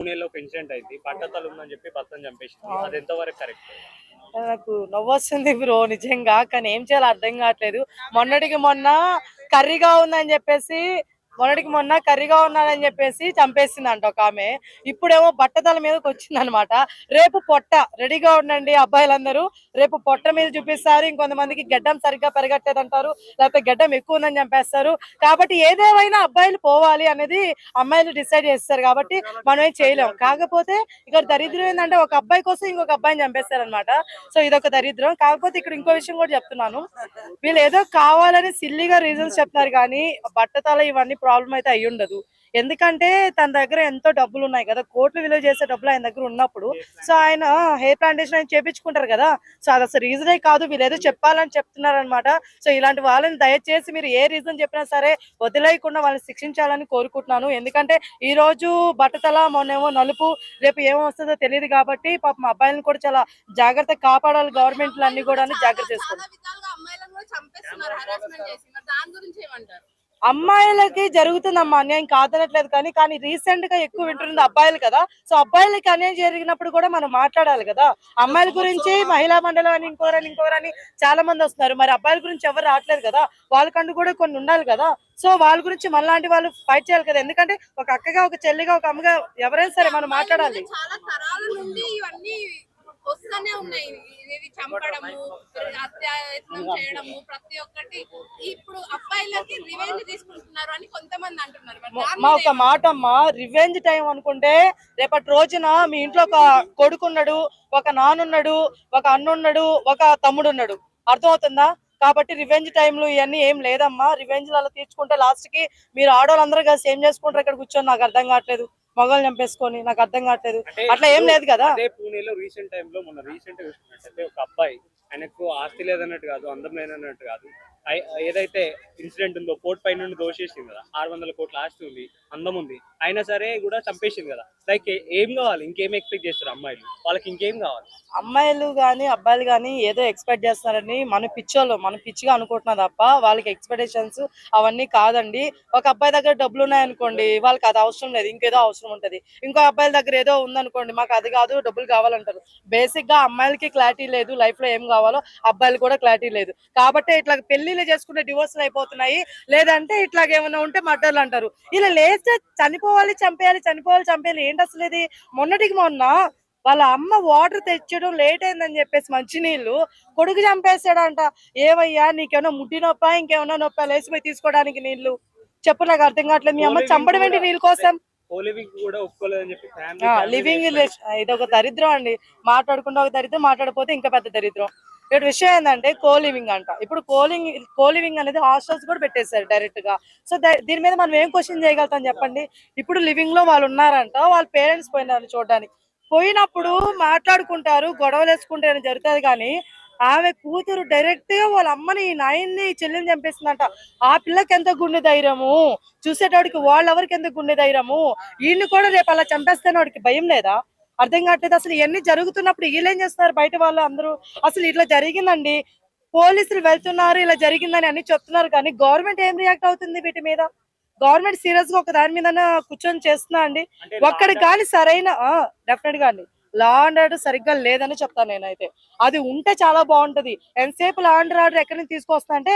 పూణేలో ఒక ఇన్సిడెంట్ అయింది. బట్టతల ఉందని చెప్పి భర్తను చంపేసింది. అది ఎంతవరకు కరెక్ట్? నాకు నవ్వొస్తుంది బ్రో నిజంగా. కానీ ఏం చేయాలో అర్థం కావట్లేదు. మొన్నటికి మొన్న కర్రీగా ఉందని చెప్పేసి ఉన్నాడని చెప్పేసి చంపేసిందంట ఒక ఆమె. ఇప్పుడేమో బట్టతల మీదకి వచ్చిందనమాట. రేపు పొట్ట రెడీగా ఉండండి అబ్బాయిలందరూ. రేపు పొట్ట మీద చూపిస్తారు. ఇంకొంతమందికి గడ్డం సరిగ్గా పెరగట్లేదంటారు, లేకపోతే గడ్డం ఎక్కువ ఉందని చంపేస్తారు. కాబట్టి ఏదేమైనా అబ్బాయిలు పోవాలి అనేది అమ్మాయిలు డిసైడ్ చేస్తారు. కాబట్టి మనం ఏం చేయలేం. కాకపోతే ఇక్కడ దరిద్రం ఏంటంటే ఒక అబ్బాయి కోసం ఇంకొక అబ్బాయిని చంపేస్తారనమాట. సో ఇదొక దరిద్రం. కాకపోతే ఇక్కడ ఇంకో విషయం కూడా చెప్తున్నాను. వీళ్ళు ఏదో కావాలని సిల్లీగా రీజన్స్ చెప్తున్నారు, కానీ బట్టతల ఇవన్నీ ప్రాబ్లం అయితే అయ్యి ఉండదు. ఎందుకంటే తన దగ్గర ఎంతో డబ్బులు ఉన్నాయి కదా, కోట్లు విలువ చేసే డబ్బులు ఆయన దగ్గర ఉన్నప్పుడు సో ఆయన హెయిర్ ప్లాంటేషన్ ఆయన చేపించుకుంటారు కదా. సో అది అసలు రీజనే కాదు, వీళ్ళు ఏదో చెప్పాలని చెప్తున్నారు అనమాట. సో ఇలాంటి వాళ్ళని దయచేసి మీరు ఏ రీజన్ చెప్పినా సరే వదిలేయకుండా వాళ్ళని శిక్షించాలని కోరుకుంటున్నాను. ఎందుకంటే ఈ రోజు బట్టతల, మొన్నేమో నలుపు, రేపు ఏమో వస్తుందో తెలియదు. కాబట్టి పాపం అబ్బాయిలను కూడా చాలా జాగ్రత్తగా కాపాడాలి. గవర్నమెంట్లు అన్ని కూడా జాగ్రత్త చేసుకోండి. అమ్మాయిలకి జరుగుతుందమ్మా అన్యాయం, కాదనట్లేదు. కానీ రీసెంట్ గా ఎక్కువ వింటున్నది అబ్బాయిలు కదా. సో అబ్బాయిలకి అన్యాయం జరిగినప్పుడు కూడా మనం మాట్లాడాలి కదా. అమ్మాయిల గురించి మహిళా మండలం అని ఇంకోరని చాలా మంది వస్తున్నారు. మరి అబ్బాయిల గురించి ఎవరు రావట్లేదు కదా. వాళ్ళకంటూ కూడా కొన్ని ఉండాలి కదా. సో వాళ్ళ గురించి మనలాంటి వాళ్ళు ఫైట్ చేయాలి కదా. ఎందుకంటే ఒక అక్కగా, ఒక చెల్లిగా, ఒక అమ్మగా ఎవరైనా సరే మనం మాట్లాడాలి. వస్తూనే ఉన్నాయి. ఇది చంపడము, అత్యాయత్నం చేయడము, ప్రతి ఒక్కటి ఇప్పుడు అబ్బాయిలకి రివెంజ్ తీసుకుంటున్నారు అని కొంతమంది అంటున్నారు. మా ఒక మాట అమ్మా, రివెంజ్ టైం అనుకుంటే రేపటి రోజున మీ ఇంట్లో ఒక కొడుకున్నాడు, ఒక నాన్నున్నాడు, ఒక అన్నున్నాడు, ఒక తమ్ముడు ఉన్నాడు. అర్థమవుతుందా? కాబట్టి రివెంజ్ టైంలు ఇవన్నీ ఏం లేదమ్మా. రివెంజ్ అలా తీర్చుకుంటే లాస్ట్ కి మీరు ఆడవాళ్ళందరూ కలిసి ఏం చేసుకుంటారు ఇక్కడ కూర్చొని? నాకు అర్థం కావట్లేదు. మొగలు చంపేసుకొని నాకు అర్థం కావట్లేదు. అట్లా ఏం లేదు కదా. అదే పూణేలో రీసెంట్ టైంలో మొన్న రీసెంట్ చూసుకున్నట్లయితే ఒక అబ్బాయి, ఆయనకు ఆస్తి లేదన్నట్టు కాదు, అందం లేదన్నట్టు కాదు, ఏదైతే ఇన్సిడెంట్ ఉందో కోర్టు పై నుండి దోషేసింది కదా. 600 కోట్ల ఆస్తి ఉంది, అందం ఉంది, అయినా సరే కూడా చంపేసింది కదా. లైక్ ఏం కావాలి? ఇంకేం ఎక్స్పెక్ట్ చేస్తారు అమ్మాయిలు? వాళ్ళకి ఇంకేం కావాలి? అమ్మాయిలు గాని అబ్బాయిలు గాని ఏదో ఎక్స్పెక్ట్ చేస్తున్నారని మన పిచ్చిగా అనుకుంటున్నా తప్ప వాళ్ళకి ఎక్స్పెక్టేషన్స్ అవన్నీ కాదండి. ఒక అబ్బాయి దగ్గర డబ్బులు ఉన్నాయనుకోండి, వాళ్ళకి అది అవసరం లేదు, ఇంకేదో అవసరం ఉంటది. ఇంకో అబ్బాయిల దగ్గర ఏదో ఉందనుకోండి, మాకు అది కాదు డబ్బులు కావాలంటారు. బేసిక్ గా అమ్మాయిలకి క్లారిటీ లేదు లైఫ్ లో ఏం కావాలో, అబ్బాయిలు కూడా క్లారిటీ లేదు. కాబట్టి ఇట్లా పెళ్లిళ్ళు చేసుకుంటే డివోర్స్లు అయిపోతున్నాయి. లేదంటే ఇట్లాగేమన్నా ఉంటే మర్డర్లు అంటారు. ఇలా లేస్తే చనిపోవాలి చంపేయాలి ఏంటి అసలు ఇది? మొన్నటికి మొన్న వాళ్ళ అమ్మ వాటర్ తెచ్చడం లేట్ అయిందని చెప్పేసి మంచినీళ్ళు కొడుకు చంపేశాడంట. ఏవయ్యా నీకేమన్నా ముడ్డి నొప్ప, ఇంకేమన్నా నొప్ప, లేచిపోయి తీసుకోవడానికి నీళ్లు? చెప్పు, నాకు అర్థం కావట్లేదు. మీ అమ్మ చంపడం ఏంటి నీళ్ళ కోసం? లివింగ్ ఇది ఒక దరిద్రం అండి. మాట్లాడుకుంటే ఒక దరిద్రం, మాట్లాడకపోతే ఇంకా పెద్ద దరిద్రం. ఇక్కడ విషయం ఏంటంటే కోలివింగ్ అంట. ఇప్పుడు కోలివింగ్ అనేది హాస్టల్స్ కూడా పెట్టేశారు డైరెక్ట్ గా. సో దీని మీద మనం ఏం క్వశ్చన్ చేయగలుగుతాం చెప్పండి? ఇప్పుడు లివింగ్ లో వాళ్ళు ఉన్నారంట, వాళ్ళ పేరెంట్స్ పోయినారు చూడడానికి. పోయినప్పుడు మాట్లాడుకుంటారు, గొడవలు వేసుకుంటారని జరుగుతుంది. కానీ ఆమె కూతురు డైరెక్ట్ గా వాళ్ళ అమ్మని, నాయన్ని, చెల్లిని చంపేస్తుందంట. ఆ పిల్లకి ఎంత గుండె ధైర్యము, చూసేటోడికి వాళ్ళెవరికి ఎంత గుండె ధైర్యము. వీళ్ళు కూడా రేపు అలా చంపేస్తాను వాడికి భయం లేదా? అర్థం కావట్లేదు. అసలు ఇవన్నీ జరుగుతున్నప్పుడు వీళ్ళు ఏం చేస్తున్నారు? బయట వాళ్ళు అందరూ అసలు ఇట్లా జరిగిందండి, పోలీసులు వెళ్తున్నారు, ఇలా జరిగిందని అన్ని చెప్తున్నారు, కానీ గవర్నమెంట్ ఏం రియాక్ట్ అవుతుంది వీటి మీద? గవర్నమెంట్ సీరియస్ గా ఒక దాని మీద కూర్చొని చేస్తున్నా అండి? ఒక్కడికి కానీ సరైన డెఫినెట్ గా అండి లా అండ్ ఆర్డర్ సరిగ్గా లేదని చెప్తాను నేనైతే. అది ఉంటే చాలా బాగుంటది. ఎంతసేపు లా అండ్ ఆర్డర్ ఎక్కడి నుంచి తీసుకొస్తా అంటే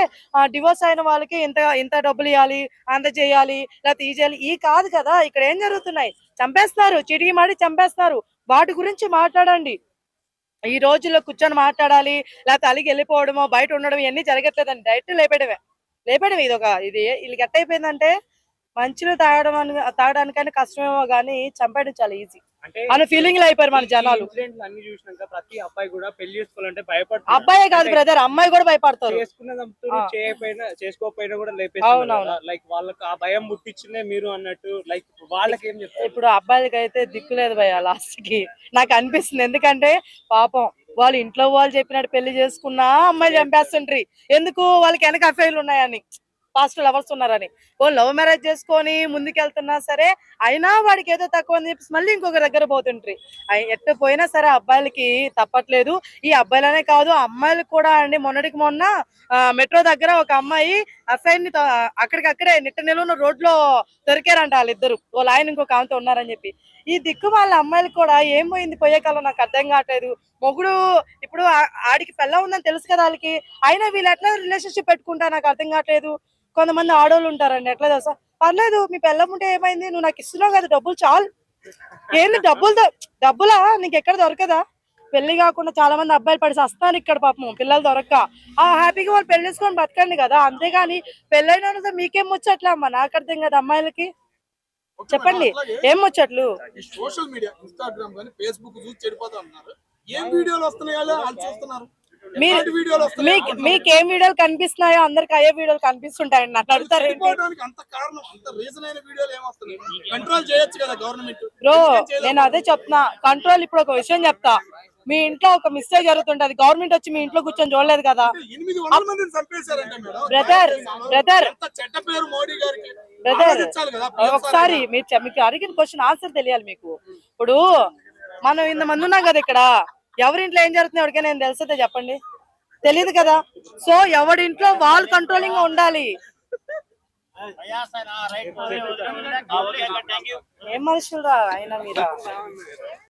డివోర్స్ అయిన వాళ్ళకి ఇంత డబ్బులు ఇవ్వాలి, అంత చేయాలి, లేకపోతే ఈ చేయాలి, ఈ కాదు కదా. ఇక్కడ ఏం జరుగుతున్నాయి? చంపేస్తున్నారు, చిటికి మాడి చంపేస్తున్నారు. వాటి గురించి మాట్లాడండి. ఈ రోజుల్లో కూర్చొని మాట్లాడాలి, లేకపోతే అలిగి వెళ్ళిపోవడమో, బయట ఉండడం, ఇవన్నీ జరగట్లేదండి. డైరెక్ట్ లేపేయడమే. ఇది వీళ్ళకి ఎట్టయిపోయిందంటే మంచిలో తాగడానికైనా కష్టమేమో గానీ చంపేయడం చాలా ఈజీ అనే ఫీలింగ్ లో అయిపోయారు మన జనాలు. ప్రతి అబ్బాయి కూడా పెళ్లి చేసుకోవాలంటే భయపడతారు. అబ్బాయే కాదు బ్రదర్, అమ్మాయి కూడా భయపడతారు. చేసుకోకపోయినా కూడా లేపేస్తున్నారు. లైక్ వాళ్ళకి ఆ భయం పుట్టించిందే మీరు అన్నట్టు. లైక్ వాళ్ళకి ఏం చెప్తారు? ఇప్పుడు అబ్బాయిలకి అయితే దిక్కు లేదు భయ లాస్ట్ కి, నాకు అనిపిస్తుంది. ఎందుకంటే పాపం వాళ్ళు ఇంట్లో వాళ్ళు చెప్పినట్టు పెళ్లి చేసుకున్నా అమ్మాయిలు చంపేస్తుంటారు. ఎందుకు? వాళ్ళకి వెనక అఫైర్లు ఉన్నాయని, పాస్ట్ లవర్స్ ఉన్నారని. ఓ లవ్ మ్యారేజ్ చేసుకొని ముందుకెళ్తున్నా సరే అయినా వాడికి ఏదో తక్కువ అని చెప్పేసి మళ్ళీ ఇంకొక దగ్గర పోతుంటారు. ఎట్టు పోయినా సరే అబ్బాయిలకి తప్పట్లేదు. ఈ అబ్బాయిలనే కాదు అమ్మాయిలకు కూడా అండి. మొన్నటికి మొన్న మెట్రో దగ్గర ఒక అమ్మాయి అఫ్ఐఆర్ ని అక్కడికక్కడే నిట్ట నిలువున రోడ్లో దొరికారంట వాళ్ళిద్దరు, వాళ్ళ ఆయన ఇంకొక ఆమెతో ఉన్నారని చెప్పి. ఈ దిక్కు వాళ్ళ అమ్మాయిలు కూడా ఏం పోయింది పోయే కాలం నాకు అర్థం కావట్లేదు. మొగుడు ఇప్పుడు ఆడికి పెళ్ళ ఉందని తెలుసు కదా వాళ్ళకి, అయినా వీళ్ళు ఎట్లా రిలేషన్షిప్ పెట్టుకుంటా నాకు అర్థం కావట్లేదు. కొంతమంది ఆడోళ్ళు ఉంటారండి ఎట్లా తెలుసా, పర్లేదు మీ పెళ్ళం ఉంటే ఏమైంది, నువ్వు నాకు ఇస్తున్నావు కదా డబ్బులు చాలు, ఏంది డబ్బులా నీకు ఎక్కడ దొరకదా? పెళ్లి కాకుండా చాలా మంది అబ్బాయిలు పడి వస్తారు ఇక్కడ పాపం పిల్లలు దొరక్క, హ్యాపీగా వాళ్ళు పెళ్లి చేసుకొని బతకండి కదా, అంతేగాని పెళ్ళైన మీకేం ముచ్చట్లా అమ్మా, నాకు అర్థం కదా అమ్మాయిలకి. చెప్పండి ఏం ముచ్చట్లు? సోషల్ మీడియా ఇన్స్టాగ్రామ్ కానీ ఫేస్బుక్ చూసి చెడిపోతా ఉన్నారు. ఏం వీడియోలు వస్తున్నాయో వాళ్ళు చూస్తున్నారు. మీకేం వీడియోలు కనిపిస్తున్నాయో అందరికి అయ్యే వీడియోలు కనిపిస్తుంటాయండి, నన్ను అడుగుతారు అంత కారణం అంత రీజన్ అయిన వీడియోలు ఏమొస్తున్నాయి? కంట్రోల్ చేయొచ్చు కదా గవర్నమెంట్. బ్రో నేను అదే చెప్తున్నా, కంట్రోల్. ఇప్పుడు ఒక విషయం చెప్తా, మీ ఇంట్లో ఒక మిస్టేక్ జరుగుతుంటది, గవర్నమెంట్ వచ్చి మీ ఇంట్లో కూర్చొని చూడలేదు కదా. 800 మందిని చంపేశారంటే మేడం. బ్రదర్ చెడ్డ పేరు మోడీ గారికి. ఒకసారి మీకు అడిగిన క్వశ్చన్ ఆన్సర్ తెలియాలి మీకు. ఇప్పుడు మనం ఇంతమంది ఉన్నాం కదా ఇక్కడ, ఎవరింట్లో ఏం జరుగుతుంది ఎవరికైనా నేను తెలుసా చెప్పండి? తెలియదు కదా. సో ఎవరింట్లో వాళ్ళు కంట్రోలింగ్ గా ఉండాలి. ఏం మనుషులు రా అయినా మీరా?